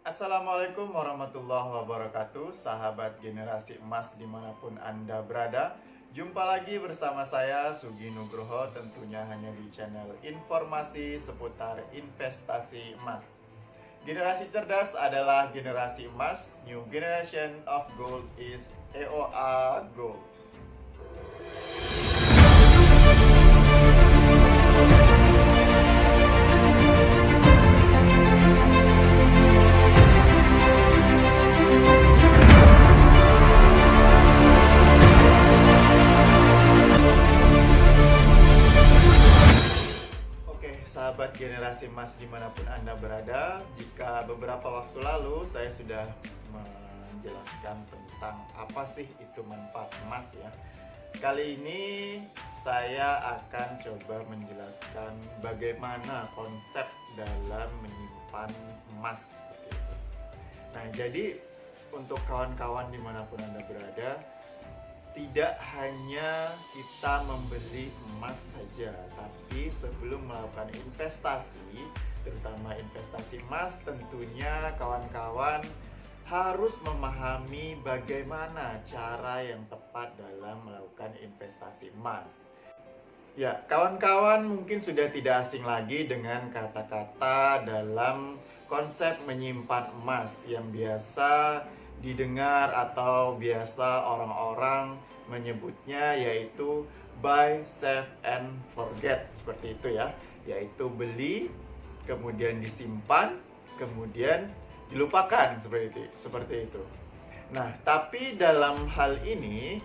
Assalamualaikum warahmatullahi wabarakatuh, sahabat generasi emas dimanapun Anda berada. Jumpa lagi bersama saya Sugi Nugroho, tentunya hanya di channel informasi seputar investasi emas. Generasi cerdas adalah generasi emas. New generation of gold is EOA Gold. Sahabat generasi emas dimanapun Anda berada, jika beberapa waktu lalu saya sudah menjelaskan tentang apa sih itu manfaat emas ya. Kali ini saya akan coba menjelaskan bagaimana konsep dalam menyimpan emas. Nah, jadi untuk kawan-kawan dimanapun Anda berada, tidak hanya kita membeli emas saja, tapi sebelum melakukan investasi, terutama investasi emas, tentunya kawan-kawan harus memahami bagaimana cara yang tepat dalam melakukan investasi emas. Ya, kawan-kawan mungkin sudah tidak asing lagi dengan kata-kata dalam konsep menyimpan emas yang biasa didengar atau biasa orang-orang menyebutnya, yaitu buy, save, and forget, seperti itu ya. Yaitu beli, kemudian disimpan, kemudian dilupakan, seperti itu. Nah, tapi dalam hal ini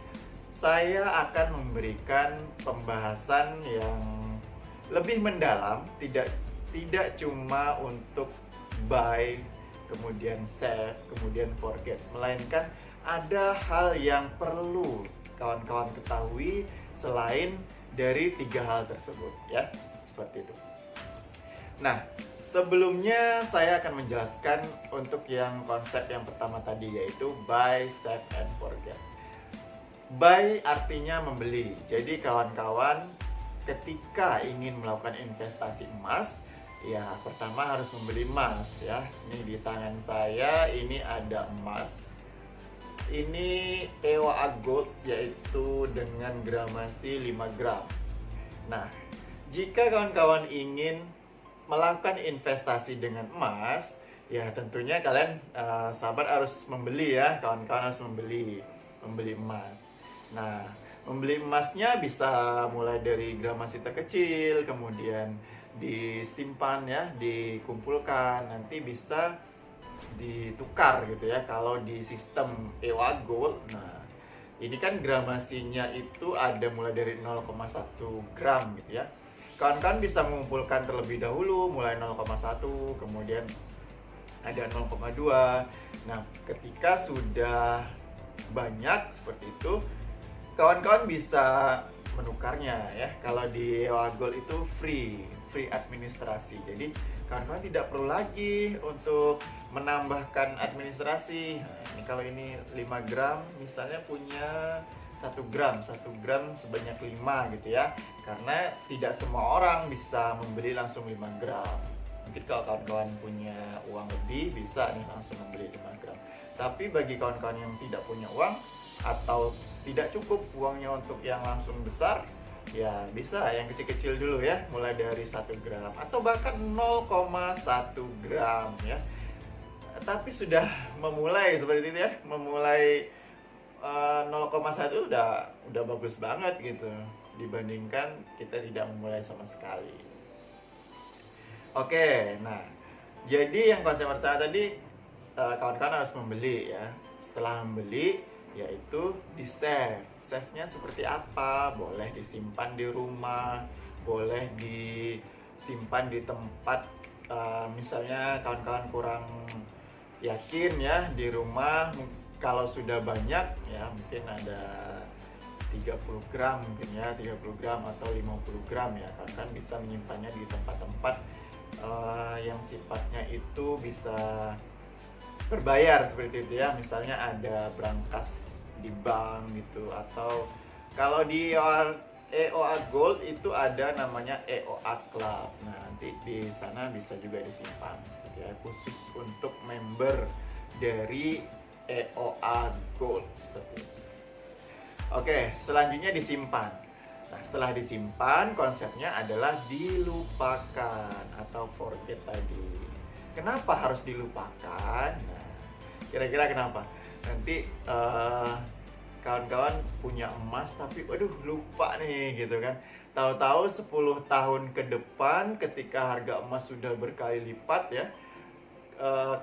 saya akan memberikan pembahasan yang lebih mendalam, tidak cuma untuk buy, kemudian save, kemudian forget, melainkan ada hal yang perlu kawan-kawan ketahui selain dari tiga hal tersebut ya, seperti itu. Nah, sebelumnya saya akan menjelaskan untuk yang konsep yang pertama tadi, yaitu buy, save, and forget. Buy artinya membeli. Jadi kawan-kawan ketika ingin melakukan investasi emas, ya, pertama harus membeli emas ya. Ini di tangan saya ini ada emas. Ini EOA Gold, yaitu dengan gramasi 5 gram. Nah, jika kawan-kawan ingin melakukan investasi dengan emas, ya tentunya kalian sahabat harus membeli ya. Kawan-kawan harus membeli emas. Nah, membeli emasnya bisa mulai dari gramasi terkecil, kemudian disimpan ya, dikumpulkan, nanti bisa ditukar gitu ya kalau di sistem EOA Gold. Nah, ini kan gramasinya itu ada mulai dari 0,1 gram gitu ya. Kawan-kawan bisa mengumpulkan terlebih dahulu mulai 0,1, kemudian ada 0,2. Nah, ketika sudah banyak seperti itu, kawan-kawan bisa menukarnya ya. Kalau di EOA Gold itu free administrasi. Jadi kawan-kawan tidak perlu lagi untuk menambahkan administrasi. Nah, ini kalau ini 5 gram, misalnya punya 1 gram sebanyak 5 gitu ya. Karena tidak semua orang bisa membeli langsung 5 gram. Mungkin kalau kawan-kawan punya uang lebih, bisa nih langsung membeli 5 gram. Tapi bagi kawan-kawan yang tidak punya uang atau tidak cukup uangnya untuk yang langsung besar, ya bisa yang kecil-kecil dulu ya, mulai dari 1 gram atau bahkan 0,1 gram ya. Tapi sudah memulai seperti itu ya, memulai 0,1 udah bagus banget gitu dibandingkan kita tidak memulai sama sekali. Oke, nah jadi yang konsep pertama tadi, kawan-kawan harus membeli ya. Setelah membeli, yaitu di save. Save-nya seperti apa? Boleh disimpan di rumah, boleh disimpan di tempat, misalnya kawan-kawan kurang yakin ya di rumah, kalau sudah banyak ya mungkin ada 30 gram mungkin ya, 30 gram atau 50 gram ya, kawan-kawan bisa menyimpannya di tempat-tempat yang sifatnya itu bisa berbayar seperti itu ya. Misalnya ada brankas di bank gitu, atau kalau di EOA Gold itu ada namanya EOA Club. Nah, nanti di sana bisa juga disimpan seperti ya, khusus untuk member member dari EOA Gold seperti itu. Oke, selanjutnya disimpan. Nah, setelah disimpan, konsepnya adalah dilupakan atau forget tadi. Kenapa harus dilupakan? Nah, kira-kira kenapa? Nanti kawan-kawan punya emas tapi waduh lupa nih gitu kan. Tahu-tahu 10 tahun ke depan ketika harga emas sudah berkali lipat ya.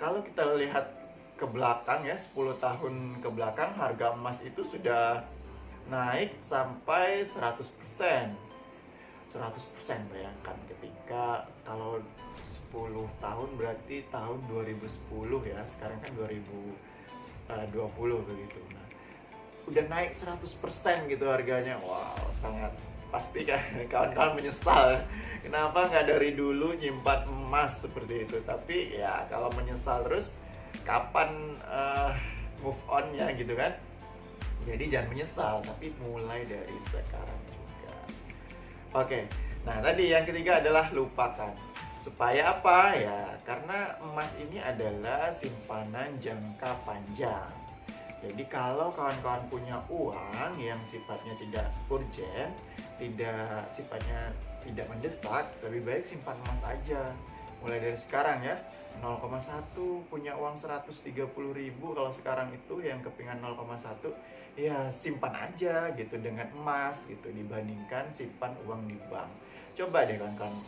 Kalau kita lihat ke belakang ya, 10 tahun ke belakang harga emas itu sudah naik sampai 100%. 100% bayangkan ketika kalau 10 tahun berarti tahun 2010 ya, sekarang kan 2020 begitu. Nah, udah naik 100% gitu harganya. Wow, sangat pasti kan kawan-kawan menyesal. Kenapa nggak dari dulu nyimpan emas seperti itu? Tapi ya kalau menyesal terus kapan move on-nya gitu kan? Jadi jangan menyesal, tapi mulai dari sekarang juga. Oke, nah tadi yang ketiga adalah lupakan. Supaya apa ya? Karena emas ini adalah simpanan jangka panjang. Jadi kalau kawan-kawan punya uang yang sifatnya tidak urgent, sifatnya tidak mendesak, lebih baik simpan emas aja. Mulai dari sekarang ya, 0,1 punya uang 130.000 kalau sekarang itu yang kepingan 0,1 ya simpan aja gitu dengan emas gitu dibandingkan simpan uang di bank. Coba deh kawan-kawan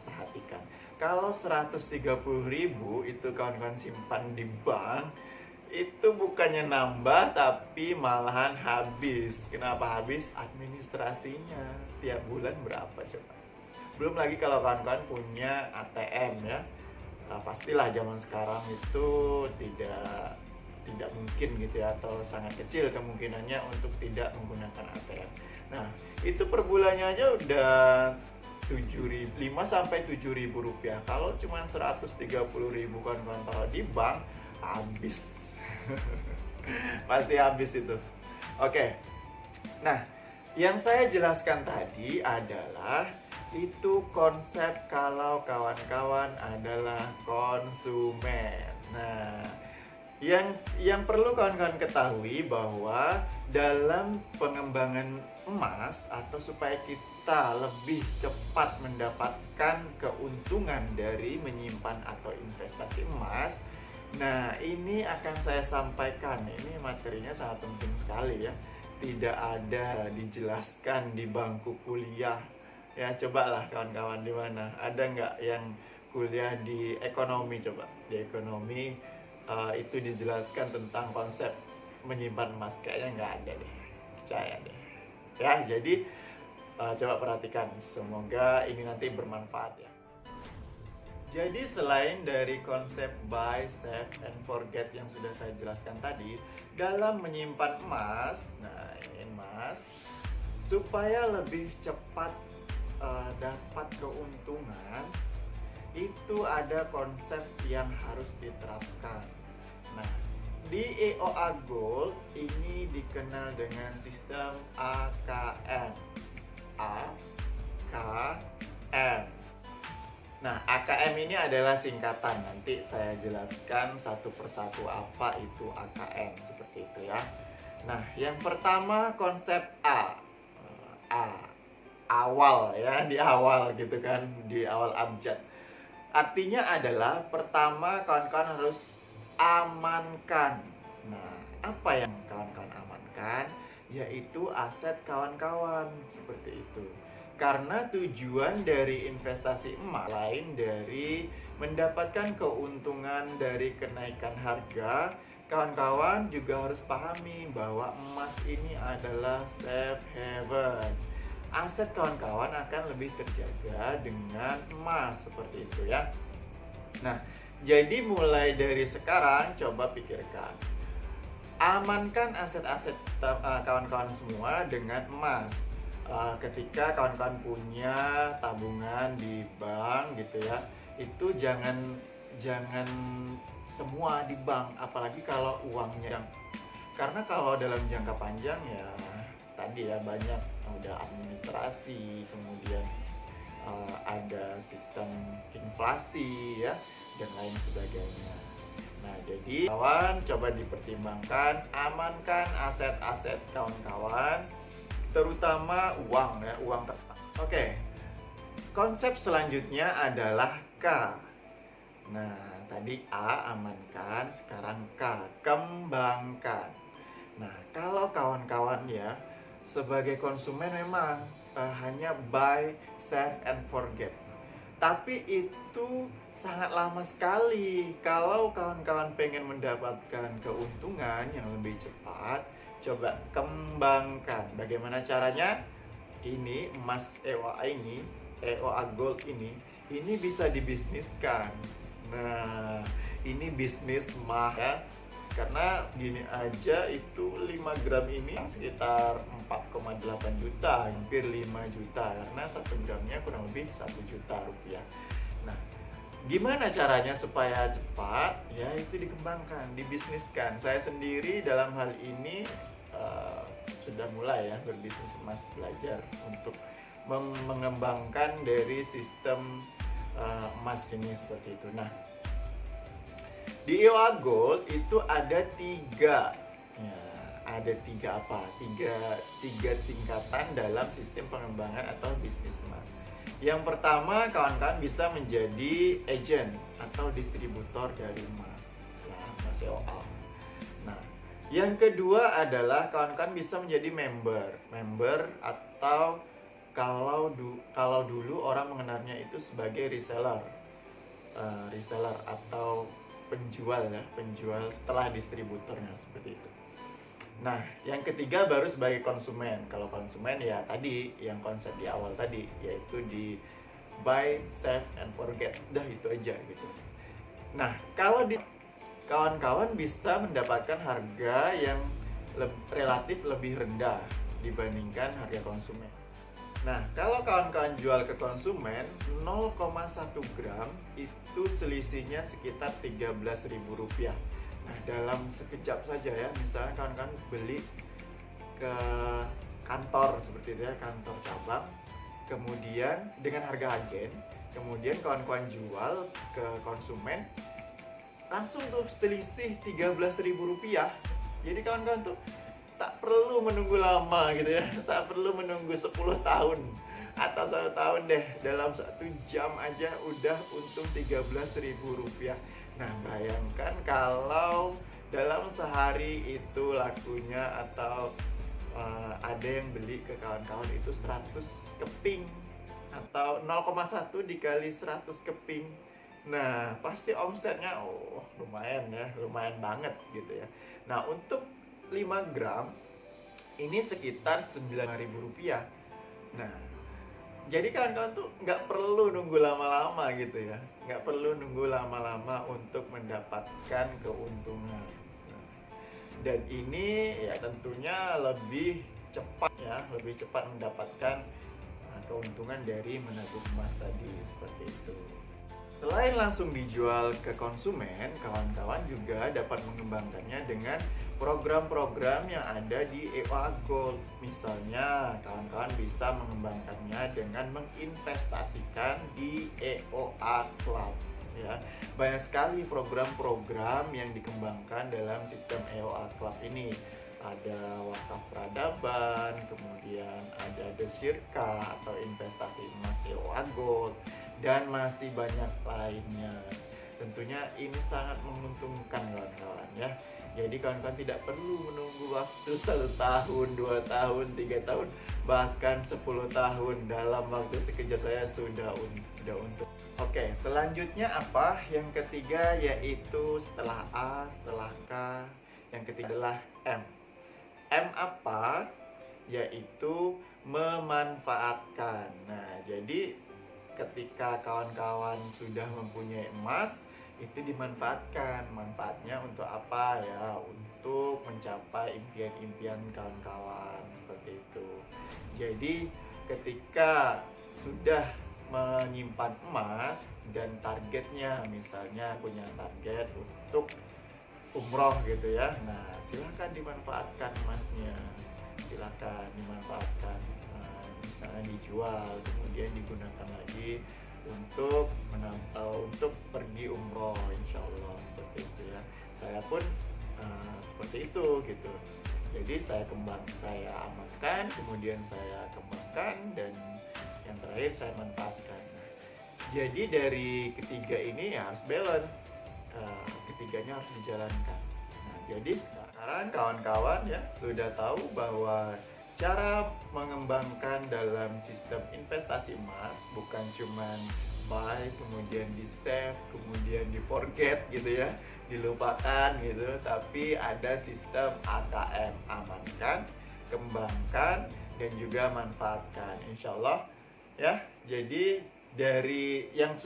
perhatikan, kalau 130.000 itu kawan-kawan simpan di bank, itu bukannya nambah tapi malahan habis. Kenapa habis? Administrasinya tiap bulan berapa coba? Belum lagi kalau kawan-kawan punya ATM ya. Pastilah zaman sekarang itu tidak mungkin gitu ya, atau sangat kecil kemungkinannya untuk tidak menggunakan ATM. Nah, itu per bulannya aja udah 5 sampai 7.000 rupiah. Kalau cuma 130.000 kawan-kawan taruh di bank, habis. Pasti habis itu. Oke. Nah, yang saya jelaskan tadi adalah itu konsep kalau kawan-kawan adalah konsumen. Nah, yang perlu kawan-kawan ketahui bahwa dalam pengembangan emas atau supaya kita lebih cepat mendapatkan keuntungan dari menyimpan atau investasi emas, nah ini akan saya sampaikan. Ini materinya sangat penting sekali ya. Tidak ada dijelaskan di bangku kuliah. Ya cobalah kawan-kawan di mana. Ada nggak yang kuliah di ekonomi coba? Di ekonomi itu dijelaskan tentang konsep menyimpan emas, kayaknya nggak ada deh, percaya deh ya. Jadi coba perhatikan, semoga ini nanti bermanfaat ya. Jadi selain dari konsep buy, save, and forget yang sudah saya jelaskan tadi, dalam menyimpan emas, nah ini emas, supaya lebih cepat dapat keuntungan, itu ada konsep yang harus diterapkan. Nah, di EOA Gold ini dikenal dengan sistem AKM. AKM. Nah, AKM ini adalah singkatan. Nanti saya jelaskan satu persatu apa itu AKM, seperti itu ya. Nah, yang pertama konsep awal ya, di awal gitu kan, di awal abjad. Artinya adalah pertama kawan-kawan harus amankan. Nah, apa yang kawan-kawan amankan? Yaitu aset kawan-kawan, seperti itu. Karena tujuan dari investasi emas lain dari mendapatkan keuntungan dari kenaikan harga, kawan-kawan juga harus pahami bahwa emas ini adalah safe haven. Aset kawan-kawan akan lebih terjaga dengan emas, seperti itu ya. Nah, jadi mulai dari sekarang coba pikirkan, amankan aset-aset kawan-kawan semua dengan emas. Ketika kawan-kawan punya tabungan di bank gitu ya, itu jangan semua di bank, apalagi kalau uangnya, karena kalau dalam jangka panjang ya tadi ya banyak udah administrasi, kemudian ada sistem inflasi ya dan lain sebagainya. Nah, jadi kawan coba dipertimbangkan, amankan aset-aset kawan-kawan, terutama uang ya, uang kertas. Oke, konsep selanjutnya adalah K. Nah, tadi A amankan, sekarang K, kembangkan. Nah, kalau kawan-kawan ya, sebagai konsumen memang hanya buy, save, and forget. Tapi itu sangat lama sekali. Kalau kawan-kawan pengen mendapatkan keuntungan yang lebih cepat, coba kembangkan. Bagaimana caranya? Ini emas EOA ini, EOA Gold ini bisa dibisniskan. Nah, ini bisnis mah ya. Karena gini aja itu 5 gram ini sekitar 4,8 juta, hampir 5 juta. Karena 1 gramnya kurang lebih 1 juta rupiah. Nah, gimana caranya supaya cepat? Ya itu dikembangkan, dibisniskan. Saya sendiri dalam hal ini sudah mulai ya berbisnis emas, belajar untuk mengembangkan dari sistem emas ini seperti itu. Nah, di EOA Gold itu ada tiga, ya, ada tiga apa? Tiga tingkatan dalam sistem pengembangan atau bisnis emas. Yang pertama, kawan-kawan bisa menjadi agent atau distributor dari emas, ya, emas EOA. Nah, yang kedua adalah kawan-kawan bisa menjadi member atau kalau dulu orang mengenalnya itu sebagai reseller atau penjual ya, penjual setelah distributornya seperti itu. Nah, yang ketiga baru sebagai konsumen. Kalau konsumen ya tadi yang konsep di awal tadi, yaitu di buy, save, and forget. Udah itu aja gitu. Nah, kalau di kawan-kawan bisa mendapatkan harga yang relatif lebih rendah dibandingkan harga konsumen. Nah, kalau kawan-kawan jual ke konsumen 0,1 gram itu selisihnya sekitar Rp13.000. Nah, dalam sekejap saja ya, misalnya kawan-kawan beli ke kantor seperti itu ya, kantor cabang, kemudian dengan harga agen, kemudian kawan-kawan jual ke konsumen, langsung tuh selisih Rp13.000. Jadi kawan-kawan tuh tak perlu menunggu lama gitu ya, tak perlu menunggu 10 tahun atau 1 tahun deh, dalam 1 jam aja udah untung Rp13.000. Nah, bayangkan kalau dalam sehari itu lakunya atau ada yang beli ke kawan-kawan itu 100 keping atau 0,1 dikali 100 keping. Nah, pasti omsetnya lumayan ya, lumayan banget gitu ya. Nah, untuk 5 gram ini sekitar Rp9.000. Nah, jadi kawan-kawan tuh nggak perlu nunggu lama-lama gitu ya, nggak perlu nunggu lama-lama untuk mendapatkan keuntungan. Nah, dan ini ya tentunya lebih cepat ya, lebih cepat mendapatkan keuntungan dari menabung emas tadi seperti itu. Selain langsung dijual ke konsumen, kawan-kawan juga dapat mengembangkannya dengan program-program yang ada di EOA Gold. Misalnya, kawan-kawan bisa mengembangkannya dengan menginvestasikan di EOA Club. Ya, banyak sekali program-program yang dikembangkan dalam sistem EOA Club ini. Ada wakaf peradaban, kemudian ada Desirka atau investasi emas EOA Gold, dan masih banyak lainnya. Tentunya ini sangat menguntungkan kawan-kawan ya. Jadi kawan-kawan tidak perlu menunggu waktu 1 tahun, 2 tahun, 3 tahun, bahkan 10 tahun. Dalam waktu sekejap saya sudah untung. Oke, selanjutnya apa? Yang ketiga yaitu setelah A, setelah K, yang ketiga adalah M. M apa? Yaitu memanfaatkan. Nah, jadi ketika kawan-kawan sudah mempunyai emas, itu dimanfaatkan. Manfaatnya untuk apa ya? Untuk mencapai impian-impian kawan-kawan seperti itu. Jadi ketika sudah menyimpan emas dan targetnya, misalnya punya target untuk umroh gitu ya, nah silakan dimanfaatkan emasnya, silakan dimanfaatkan. Misalnya dijual kemudian digunakan lagi untuk pergi umroh, insya Allah seperti itu ya. pun seperti itu gitu. Jadi saya amankan, kemudian saya kembangkan, dan yang terakhir saya manfaatkan. Jadi dari ketiga ini ya harus balance, ketiganya harus dijalankan. Nah, jadi sekarang kawan-kawan ya sudah tahu bahwa cara mengembangkan dalam sistem investasi emas bukan cuman buy, kemudian di save, kemudian di forget gitu ya, dilupakan gitu, tapi ada sistem AKM, amankan, kembangkan, dan juga manfaatkan. Insya Allah ya. Jadi dari yang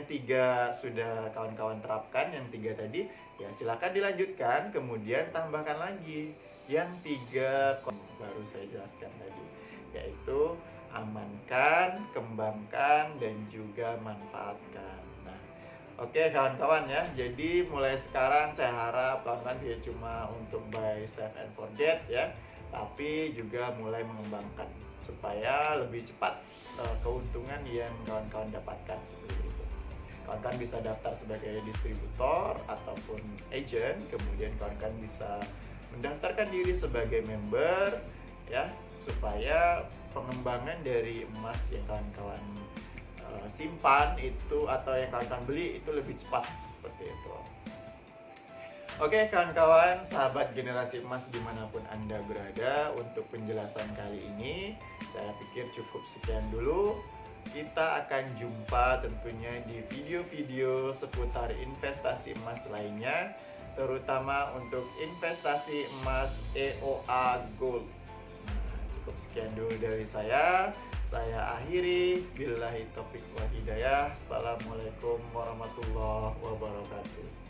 tiga sudah kawan-kawan terapkan, yang tiga tadi ya silakan dilanjutkan, kemudian tambahkan lagi yang tiga baru saya jelaskan tadi, yaitu amankan, kembangkan, dan juga manfaatkan. Nah, oke kawan-kawan ya, jadi mulai sekarang saya harap kawan-kawan tidak cuma untuk buy, save, and forget ya, tapi juga mulai mengembangkan supaya lebih cepat keuntungan yang kawan-kawan dapatkan seperti itu. Kawan-kawan bisa daftar sebagai distributor ataupun agent, kemudian kawan-kawan bisa mendaftarkan diri sebagai member ya, supaya pengembangan dari emas yang kawan-kawan simpan itu atau yang kawan-kawan beli itu lebih cepat seperti itu. Oke kawan-kawan, sahabat generasi emas dimanapun Anda berada, untuk penjelasan kali ini saya pikir cukup sekian dulu. Kita akan jumpa tentunya di video-video seputar investasi emas lainnya, terutama untuk investasi emas EOA Gold. Nah, cukup sekian dulu dari saya akhiri. Billahi taufiq wal hidayah. Assalamualaikum warahmatullahi wabarakatuh.